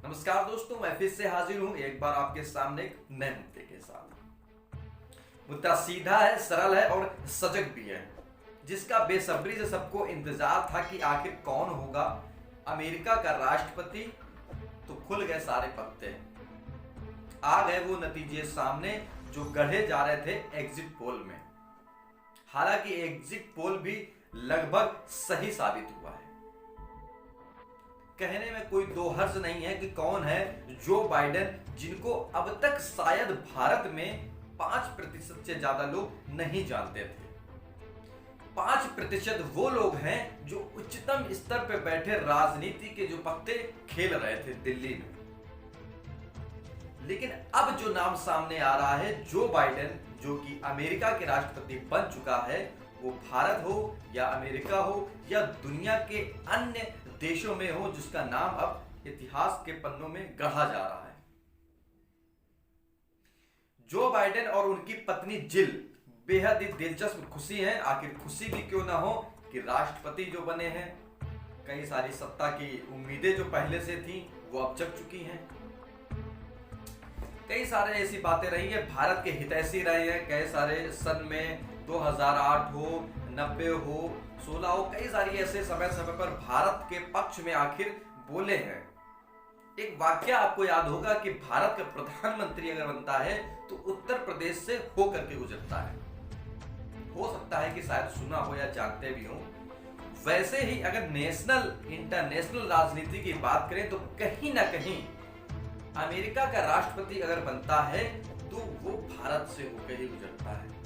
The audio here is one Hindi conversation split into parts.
नमस्कार दोस्तों, मैं फिर से हाजिर हूं एक बार आपके सामने एक नए मुद्दे के साथ। मुद्दा सीधा है, सरल है और सजग भी है, जिसका बेसब्री से सबको इंतजार था कि आखिर कौन होगा अमेरिका का राष्ट्रपति। तो खुल गए सारे पत्ते, आ गए वो नतीजे सामने जो गढ़े जा रहे थे एग्जिट पोल में। हालांकि एग्जिट पोल भी लगभग सही साबित हुआ है। कहने में कोई दो हर्ज नहीं है कि कौन है जो बाइडेन, जिनको अब तक शायद भारत में 5% से ज्यादा लोग नहीं जानते थे। 5% वो लोग हैं जो उच्चतम स्तर पर बैठे राजनीति के जो पत्ते खेल रहे थे दिल्ली में। लेकिन अब जो नाम सामने आ रहा है, जो बाइडेन, जो कि अमेरिका के राष्ट्रपति बन चुका है, वो भारत हो या अमेरिका हो या दुनिया के अन्य देशों में हो, जिसका नाम अब इतिहास के पन्नों में गढ़ा जा रहा है। जो बाइडेन और उनकी पत्नी जिल बेहद ही दिलचस्प खुशी है। आखिर खुशी भी क्यों ना हो कि राष्ट्रपति जो बने हैं, कई सारी सत्ता की उम्मीदें जो पहले से थी वो अब जग चुकी हैं। कई सारे ऐसी बातें रही है, भारत के हितैषी रहे हैं। कई सारे सन में 2008 हो, 90 हो, 16 हो, कई सारी ऐसे समय समय पर भारत के पक्ष में आखिर बोले हैं। एक वाक्य आपको याद होगा कि भारत का प्रधानमंत्री अगर बनता है तो उत्तर प्रदेश से होकर के गुजरता है। हो सकता है कि शायद सुना हो या जानते भी हो। वैसे ही अगर नेशनल इंटरनेशनल राजनीति की बात करें तो कहीं ना कहीं अमेरिका का राष्ट्रपति अगर बनता है तो वो भारत से होकर ही गुजरता है।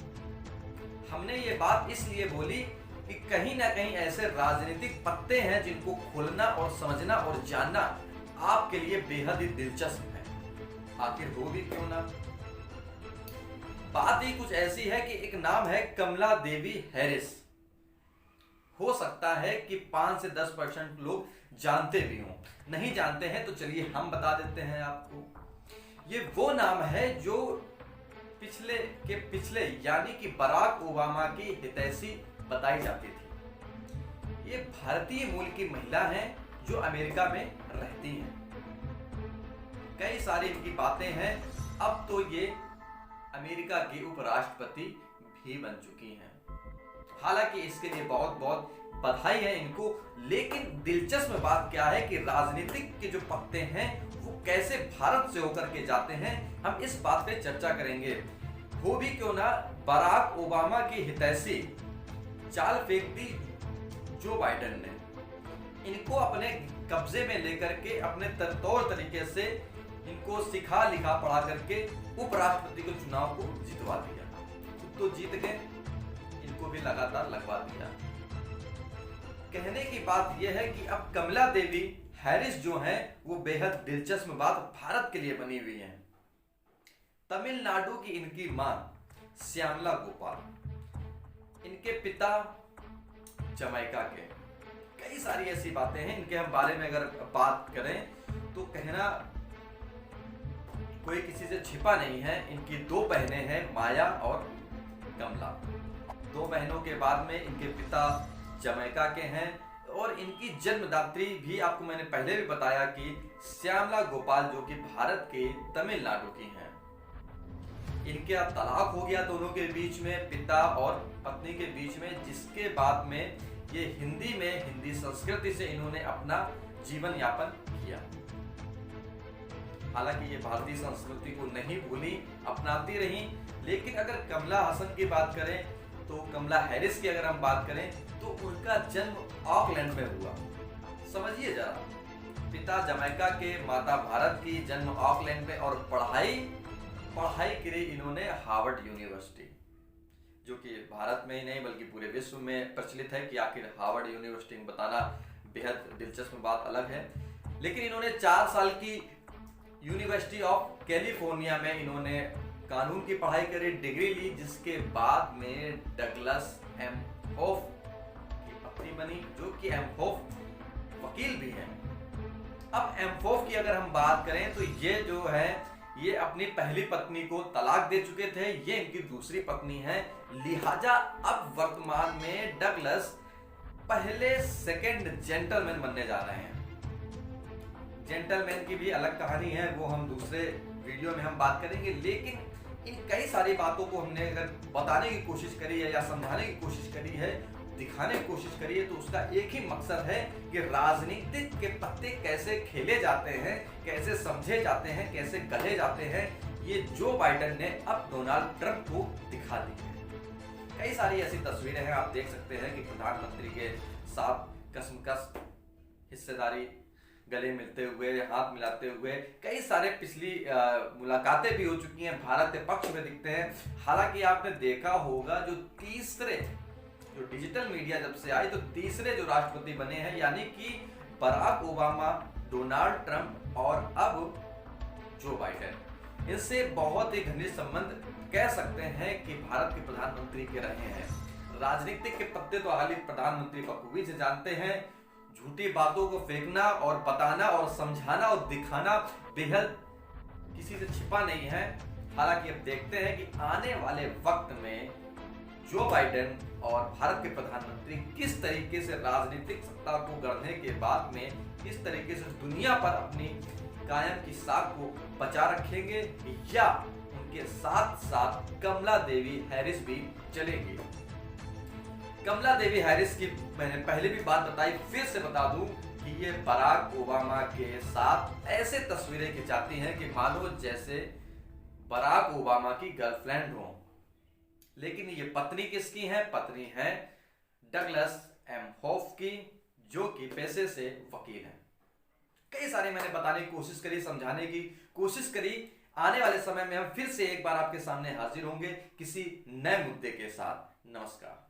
हमने ये बात इसलिए बोली कि कहीं ना कहीं ऐसे राजनीतिक पत्ते हैं जिनको खोलना और समझना और जानना आपके लिए बेहद ही दिलचस्प है। आखिर हो भी क्यों ना। बात ही कुछ ऐसी है कि एक नाम है कमला देवी हैरिस। हो सकता है कि 5 से 10% लोग जानते भी हों, नहीं जानते हैं तो चलिए हम बता देते हैं आपको। ये वो नाम है जो पिछले यानी कि बराक ओबामा की हितैषी बताई जाती थी। ये भारतीय मूल की महिला हैं जो अमेरिका में रहती हैं। कई सारी इनकी बातें हैं। अब तो ये अमेरिका की उपराष्ट्रपति भी बन चुकी हैं। हालांकि इसके लिए बहुत बहुत बधाई है इनको। लेकिन दिलचस्प बात क्या है कि राजनीतिक के जो पत्ते हैं वो कैसे भारत से होकर के जाते हैं, हम इस बात पे चर्चा करेंगे। हो भी क्यों ना, बराक ओबामा की हितैषी चाल फेंक दी जो बाइडेन ने। इनको अपने कब्जे में लेकर के अपने तौर तरीके से इनको सिखा लिखा पढ़ा करके उपराष्ट्रपति को चुनाव को जितवा दिया। खुद तो जीत गए, इनको भी लगातार लगवा दिया। कहने की बात यह है कि अब कमला देवी हैरिस जो हैं वो बेहद दिलचस्प बात भारत के लिए बनी हुई है। तमिलनाडु की इनकी मां श्यामला गोपाल, इनके पिता जमैका के। कई सारी ऐसी बातें हैं इनके हम बारे में अगर बात करें तो कहना कोई किसी से छिपा नहीं है। इनकी 2 बहनें हैं, माया और कमला। 2 बहनों के बाद में इनके पिता जमैका के हैं और इनकी जन्मदात्री भी आपको मैंने पहले भी बताया कि श्यामला गोपाल जो कि भारत के तमिलनाडु की हैं। इनके अब तलाक हो गया दोनों के बीच में, पिता और पत्नी के बीच में, जिसके बाद में ये हिंदी संस्कृति से इन्होंने अपना जीवन यापन किया। हालांकि ये भारतीय संस्कृति को नहीं भूली, अपनाती रही। लेकिन अगर कमला हसन की बात करें तो कमला हैरिस की अगर हम बात करें तो उनका जन्म ऑकलैंड में हुआ। समझिए जरा, पिता जमैका के, माता भारत की, जन्म ऑकलैंड में और पढ़ाई के लिए इन्होंने हार्वर्ड यूनिवर्सिटी, जो कि भारत में ही नहीं बल्कि पूरे विश्व में प्रचलित है कि आखिर हार्वर्ड यूनिवर्सिटी में बताना बेहद दिलचस्प बात अलग है। लेकिन इन्होंने 4 साल की यूनिवर्सिटी ऑफ कैलिफोर्निया में इन्होंने कानून की पढ़ाई करी, डिग्री ली, जिसके बाद में डगलस एमहोफ की पत्नी बनी, जो कि एमहोफ वकील भी हैं। अब एमहोफ की अगर हम बात करें तो ये जो है ये अपनी पहली पत्नी को तलाक दे चुके थे, ये इनकी दूसरी पत्नी है। लिहाजा अब वर्तमान में डगलस पहले सेकंड जेंटलमैन बनने जा रहे हैं। जेंटलमैन की भी अलग कहानी है, वो हम दूसरे वीडियो में हम बात करेंगे। लेकिन इन कई सारी बातों को हमने अगर बताने की कोशिश करी है या समझाने की कोशिश करी है, दिखाने की कोशिश करी है, तो उसका एक ही मकसद है कि राजनीतिक के पत्ते कैसे खेले जाते हैं, कैसे समझे जाते हैं, कैसे गढ़े जाते हैं, ये जो बाइडेन ने अब डोनाल्ड ट्रंप को दिखा दी है। कई सारी ऐसी तस्वीरें हैं, आप देख सकते हैं कि प्रधानमंत्री के साथ कसमकस हिस्सेदारी, गले मिलते हुए, हाथ मिलाते हुए, कई सारे पिछली मुलाकातें भी हो चुकी हैं, भारत के पक्ष में दिखते हैं। हालांकि आपने देखा होगा जो डिजिटल मीडिया जब से आई, तो तीसरे जो राष्ट्रपति बने हैं, यानी कि बराक ओबामा, डोनाल्ड ट्रंप और अब जो बाइडेन, इनसे बहुत ही घनिष्ठ संबंध कह सकते हैं कि भारत के प्रधानमंत्री के रहे हैं। राजनीतिक के पत्ते तो हाल ही प्रधानमंत्री बखूबी से जानते हैं। झूठी बातों को फेंकना और बताना और समझाना और दिखाना बेहद किसी से छिपा नहीं है। हालांकि अब देखते हैं कि आने वाले वक्त में जो बाइडेन और भारत के प्रधानमंत्री किस तरीके से राजनीतिक सत्ता को गढ़ने के बाद में किस तरीके से दुनिया पर अपनी कायम की साख को बचा रखेंगे, या उनके साथ साथ कमला देवी हैरिस भी चलेंगी। कमला देवी हैरिस की मैंने पहले भी बात बताई, फिर से बता दूं कि ये बराक ओबामा के साथ ऐसे तस्वीरें खिंचाती हैं कि मानो जैसे बराक ओबामा की गर्लफ्रेंड हो। लेकिन ये पत्नी किसकी है? पत्नी है डगलस एम होफ की, जो कि पेशे से वकील हैं। कई सारे मैंने बताने की कोशिश करी, समझाने की कोशिश करी। आने वाले समय में हम फिर से एक बार आपके सामने हाजिर होंगे किसी नए मुद्दे के साथ। नमस्कार।